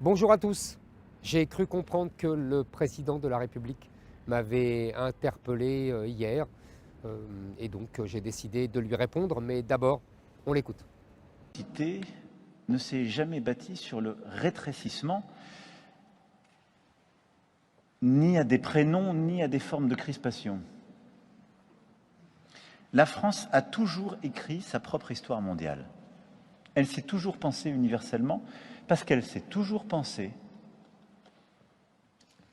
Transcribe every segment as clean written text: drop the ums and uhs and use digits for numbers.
Bonjour à tous. J'ai cru comprendre que le président de la République m'avait interpellé hier et donc j'ai décidé de lui répondre, mais d'abord, on l'écoute. La cité ne s'est jamais bâtie sur le rétrécissement, ni à des prénoms, ni à des formes de crispation. La France a toujours écrit sa propre histoire mondiale. Elle s'est toujours pensée universellement parce qu'elle s'est toujours pensée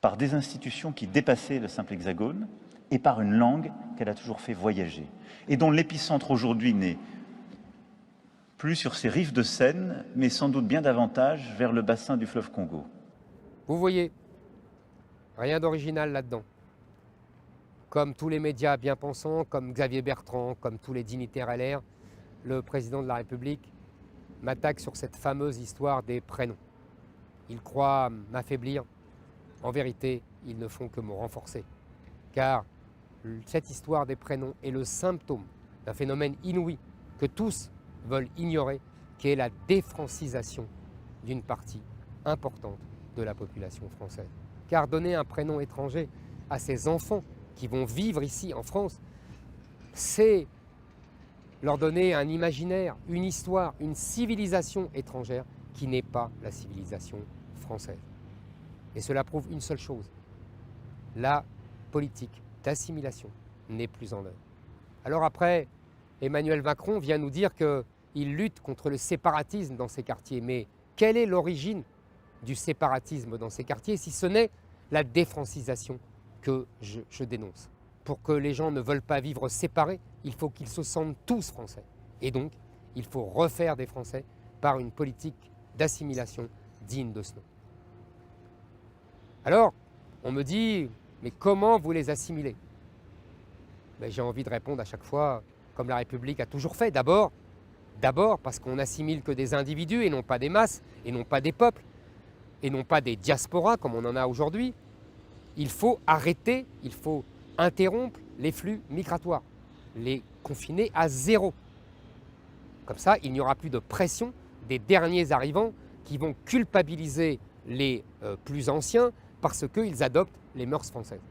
par des institutions qui dépassaient le simple hexagone et par une langue qu'elle a toujours fait voyager et dont l'épicentre aujourd'hui n'est plus sur ces rives de Seine, mais sans doute bien davantage vers le bassin du fleuve Congo. Vous voyez, rien d'original là-dedans. Comme tous les médias bien pensants, comme Xavier Bertrand, comme tous les dignitaires LR, le président de la République m'attaque sur cette fameuse histoire des prénoms. Il croit m'affaiblir. En vérité, ils ne font que me renforcer. Car cette histoire des prénoms est le symptôme d'un phénomène inouï que tous veulent ignorer, qui est la défrancisation d'une partie importante de la population française. Car donner un prénom étranger à ces enfants qui vont vivre ici en France, c'est leur donner un imaginaire, une histoire, une civilisation étrangère qui n'est pas la civilisation française. Et cela prouve une seule chose, la politique d'assimilation n'est plus en œuvre. Alors après, Emmanuel Macron vient nous dire qu'il lutte contre le séparatisme dans ces quartiers. Mais quelle est l'origine du séparatisme dans ces quartiers si ce n'est la défrancisation que je dénonce? Pour que les gens ne veulent pas vivre séparés, il faut qu'ils se sentent tous français. Et donc, il faut refaire des Français par une politique d'assimilation digne de ce nom. Alors, on me dit, mais comment vous les assimilez? J'ai envie de répondre à chaque fois, comme la République a toujours fait. D'abord parce qu'on n'assimile que des individus et non pas des masses, et non pas des peuples, et non pas des diasporas comme on en a aujourd'hui. Il faut arrêter, il faut interrompre les flux migratoires, les confiner à zéro. Comme ça, il n'y aura plus de pression des derniers arrivants qui vont culpabiliser les plus anciens parce qu'ils adoptent les mœurs françaises.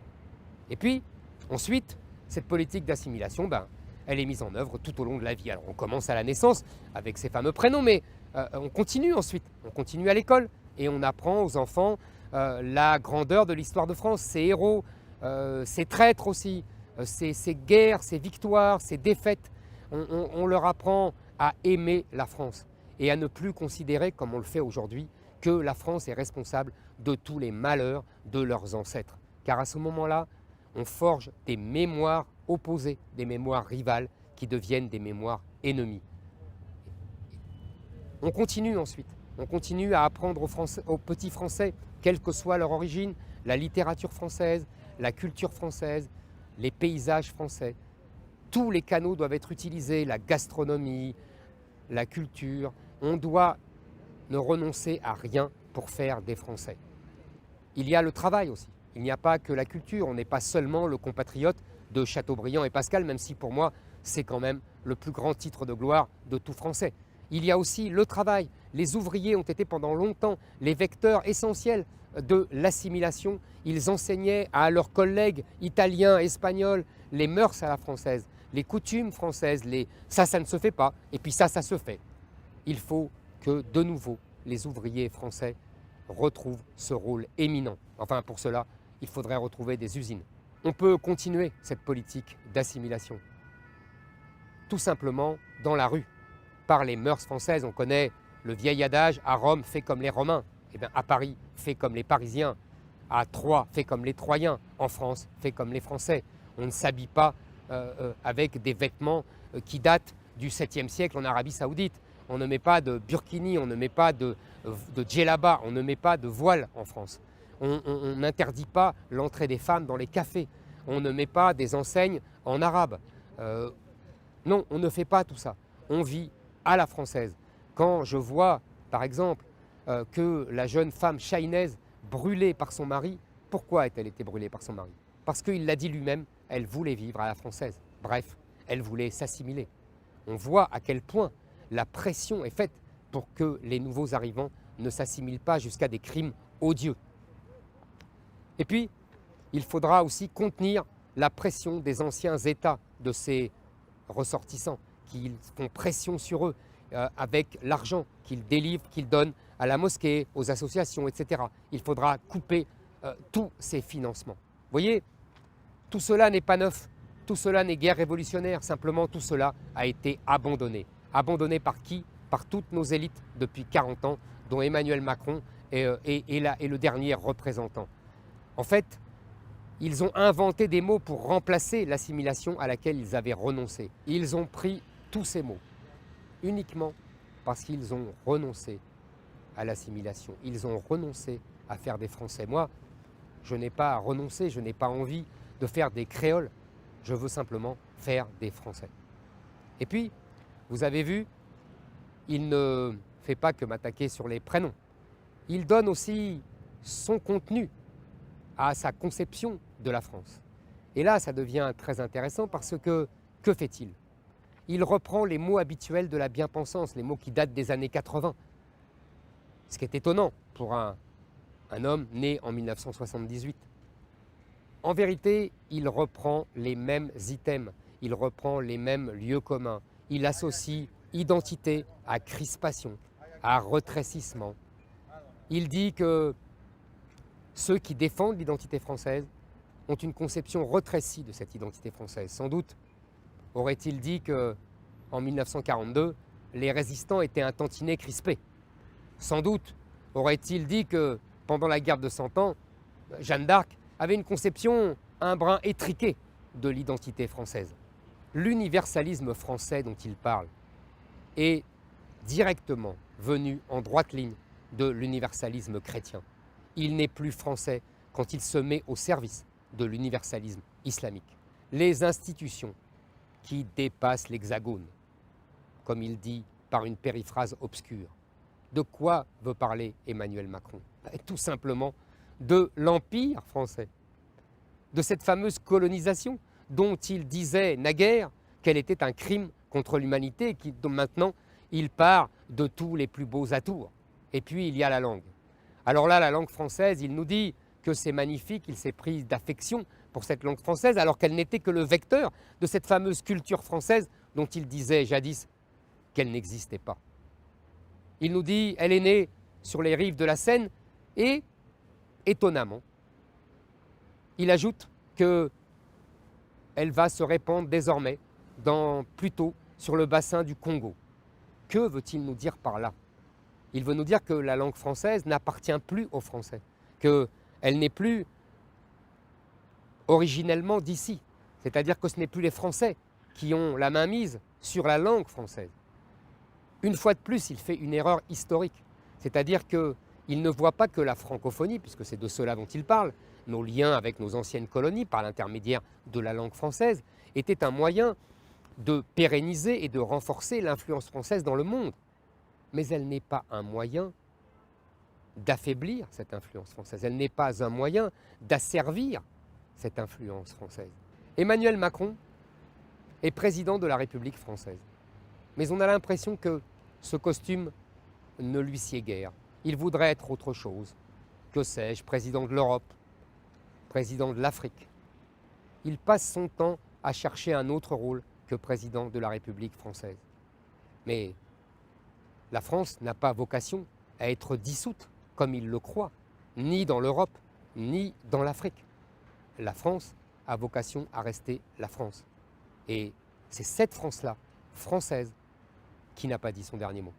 Et puis, ensuite, cette politique d'assimilation, elle est mise en œuvre tout au long de la vie. Alors on commence à la naissance avec ces fameux prénoms, mais on continue ensuite, on continue à l'école et on apprend aux enfants la grandeur de l'histoire de France, ses héros, ses traîtres aussi, ses guerres, ses victoires, ses défaites. On leur apprend à aimer la France et à ne plus considérer, comme on le fait aujourd'hui, que la France est responsable de tous les malheurs de leurs ancêtres. Car à ce moment-là, on forge des mémoires opposées, des mémoires rivales qui deviennent des mémoires ennemies. On continue ensuite, on continue à apprendre aux petits Français, quelle que soit leur origine, la littérature française, la culture française, les paysages français. Tous les canaux doivent être utilisés, la gastronomie, la culture. On doit ne renoncer à rien pour faire des Français. Il y a le travail aussi. Il n'y a pas que la culture. On n'est pas seulement le compatriote de Chateaubriand et Pascal, même si pour moi, c'est quand même le plus grand titre de gloire de tout Français. Il y a aussi le travail. Les ouvriers ont été pendant longtemps les vecteurs essentiels de l'assimilation. Ils enseignaient à leurs collègues italiens, espagnols, les mœurs à la française, les coutumes françaises. Ça ne se fait pas. Et puis ça se fait. Il faut que, de nouveau, les ouvriers français retrouvent ce rôle éminent. Enfin, pour cela, il faudrait retrouver des usines. On peut continuer cette politique d'assimilation, tout simplement dans la rue, par les mœurs françaises. On connaît le vieil adage « à Rome, fais comme les Romains ». Eh bien, à Paris, fais comme les Parisiens. À Troyes, fais comme les Troyens. En France, fais comme les Français. On ne s'habille pas avec des vêtements qui datent du 7e siècle en Arabie Saoudite. On ne met pas de burkini, on ne met pas de djellaba, on ne met pas de voile en France. On n'interdit pas l'entrée des femmes dans les cafés. On ne met pas des enseignes en arabe. Non, on ne fait pas tout ça. On vit à la française. Quand je vois, par exemple, que la jeune femme chaïnaise brûlée par son mari, pourquoi a-t-elle été brûlée par son mari? Parce qu'il l'a dit lui-même, elle voulait vivre à la française. Bref, elle voulait s'assimiler. On voit à quel point la pression est faite pour que les nouveaux arrivants ne s'assimile pas jusqu'à des crimes odieux. Et puis, il faudra aussi contenir la pression des anciens États, de ces ressortissants, qui font pression sur eux avec l'argent qu'ils délivrent, qu'ils donnent à la mosquée, aux associations, etc. Il faudra couper tous ces financements. Vous voyez, tout cela n'est pas neuf, tout cela n'est guère révolutionnaire, simplement tout cela a été abandonné. Abandonné par qui? Par toutes nos élites depuis 40 ans, dont Emmanuel Macron est le dernier représentant. En fait, ils ont inventé des mots pour remplacer l'assimilation à laquelle ils avaient renoncé. Ils ont pris tous ces mots uniquement parce qu'ils ont renoncé à l'assimilation. Ils ont renoncé à faire des Français. Moi, je n'ai pas renoncé, je n'ai pas envie de faire des créoles. Je veux simplement faire des Français. Et puis, vous avez vu, il ne fait pas que m'attaquer sur les prénoms. Il donne aussi son contenu à sa conception de la France. Et là, ça devient très intéressant parce que fait-il? Il reprend les mots habituels de la bien-pensance, les mots qui datent des années 80. Ce qui est étonnant pour un homme né en 1978. En vérité, il reprend les mêmes items, il reprend les mêmes lieux communs. Il associe identité à crispation, à retrécissement. Il dit que ceux qui défendent l'identité française ont une conception retrécie de cette identité française. Sans doute aurait-il dit qu'en 1942, les résistants étaient un tantinet crispé. Sans doute aurait-il dit que pendant la guerre de 100 ans, Jeanne d'Arc avait une conception un brin étriquée de l'identité française. L'universalisme français dont il parle est directement venu en droite ligne de l'universalisme chrétien. Il n'est plus français quand il se met au service de l'universalisme islamique. Les institutions qui dépassent l'hexagone, comme il dit par une périphrase obscure. De quoi veut parler Emmanuel Macron? Tout simplement de l'Empire français, de cette fameuse colonisation dont il disait naguère qu'elle était un crime contre l'humanité et dont maintenant il part de tous les plus beaux atours. Et puis il y a la langue. Alors là, la langue française, il nous dit que c'est magnifique, il s'est pris d'affection pour cette langue française, alors qu'elle n'était que le vecteur de cette fameuse culture française dont il disait jadis qu'elle n'existait pas. Il nous dit, elle est née sur les rives de la Seine et, étonnamment, il ajoute qu'elle va se répandre désormais plutôt sur le bassin du Congo. Que veut-il nous dire par là? Il veut nous dire que la langue française n'appartient plus aux Français, qu'elle n'est plus originellement d'ici. C'est-à-dire que ce n'est plus les Français qui ont la main mise sur la langue française. Une fois de plus, il fait une erreur historique. C'est-à-dire qu'il ne voit pas que la francophonie, puisque c'est de cela dont il parle, nos liens avec nos anciennes colonies par l'intermédiaire de la langue française, était un moyen de pérenniser et de renforcer l'influence française dans le monde. Mais elle n'est pas un moyen d'affaiblir cette influence française. Elle n'est pas un moyen d'asservir cette influence française. Emmanuel Macron est président de la République française. Mais on a l'impression que ce costume ne lui sied guère. Il voudrait être autre chose. Que sais-je, président de l'Europe, président de l'Afrique. Il passe son temps à chercher un autre rôle que président de la République française. Mais la France n'a pas vocation à être dissoute, comme il le croit, ni dans l'Europe, ni dans l'Afrique. La France a vocation à rester la France. Et c'est cette France-là, française, qui n'a pas dit son dernier mot.